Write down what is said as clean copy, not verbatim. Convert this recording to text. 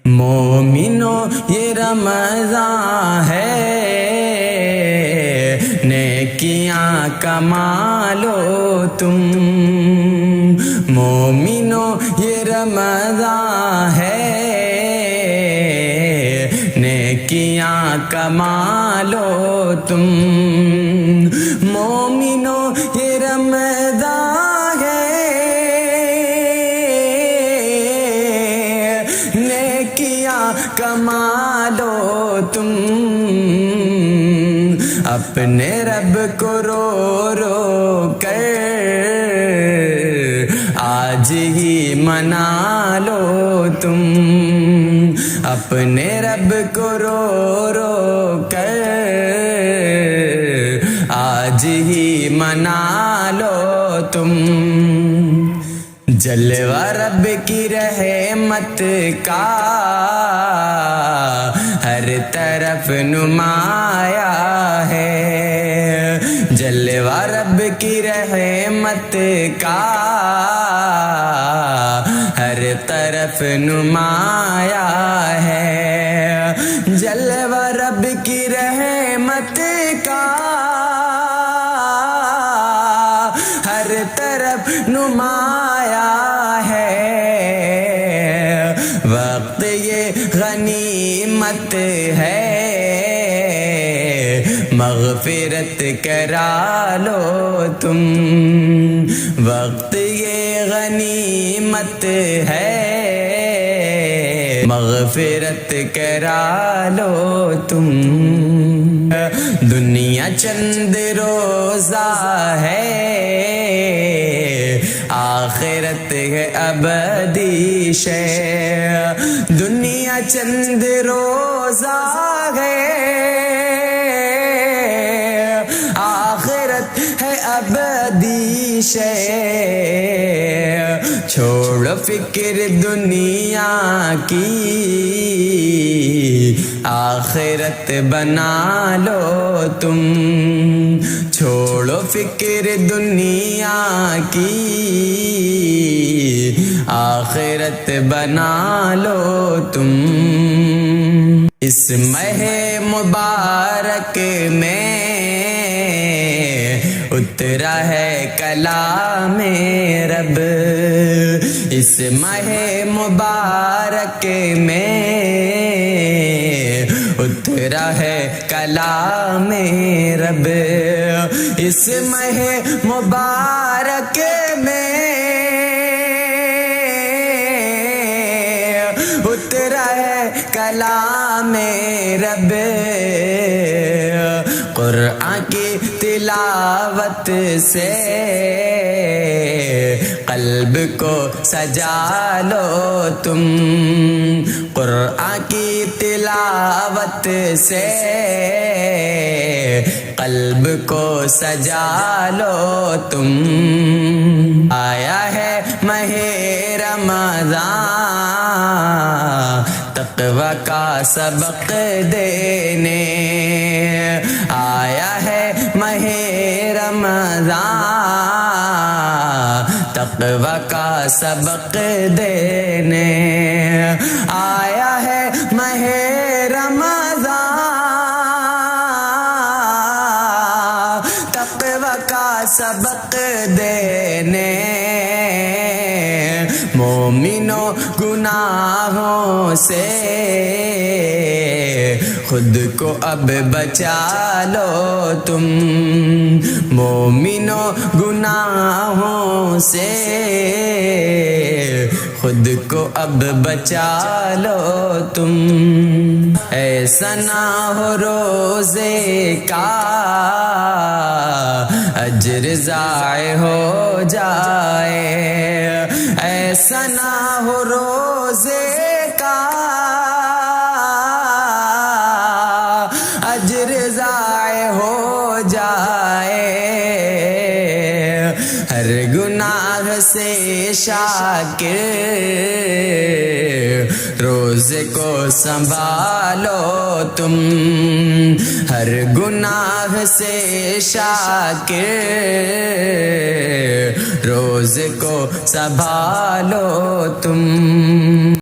مومنو یہ رمضان ہے، نیکیاں کما لو تم۔ مومنو یہ رمضان ہے، نیکیاں کما لو تم۔ مومنو یہ رمضان ہے، نیکیاں کما لو تم۔ اپنے رب کو رو رو کر آج ہی منا لو تم۔ اپنے رب کو رو رو کر آج ہی منا لو تم۔ جلوہ رب کی رحمت کا ہر طرف نمایاں ہے، جلوہ رب کی رحمت کا ہر طرف نمایاں ہے، جلوہ رب کی رحمت کا ہر طرف نمایاں ہے۔ وقت یہ غنیمت ہے، مغفرت کرا لو تم۔ وقت یہ غنیمت ہے، مغفرت کرا لو تم۔ دنیا چند روزہ ہے، آخرت ہے ابدی شے۔ دنیا چند روزہ ہے، آخرت ہے ابدی شے۔ چھوڑو فکر دنیا کی، آخرت بنا لو تم۔ چھوڑو فکر دنیا کی، آخرت بنا لو تم۔ اس ماہ مبارک میں اترا ہے کلام رب، اس ماہ مبارک میں اترا ہے کلام رب، اس ماہ مبارک میں اترا ہے کلام رب۔ قرآن کی تلاوت سے قلب کو سجا لو تم۔ قرآن کی تلاوت سے قلب کو سجا لو تم۔ آیا ہے ماہ رمضان، تقوی کا سبق دینے۔ آیا ہے ماہ رمضان، تقوی کا سبق دینے۔ آیا ہے ماہ رمضان، تقوی کا سبق دینے۔ مومنو گناہوں سے خود کو اب بچا لو تم۔ مومنو گناہوں سے خود کو اب بچا لو تم۔ ایسا نہ ہو روزے کا اجر ضائع ہو جائے، ایسا نہ ہو روزے کا اجر ضائع ہو جائے۔ ہر گناہ سے شاکر روزے کو سنبھالو تم۔ ہر گناہ سے شاکر روزے کو سنبھالو تم۔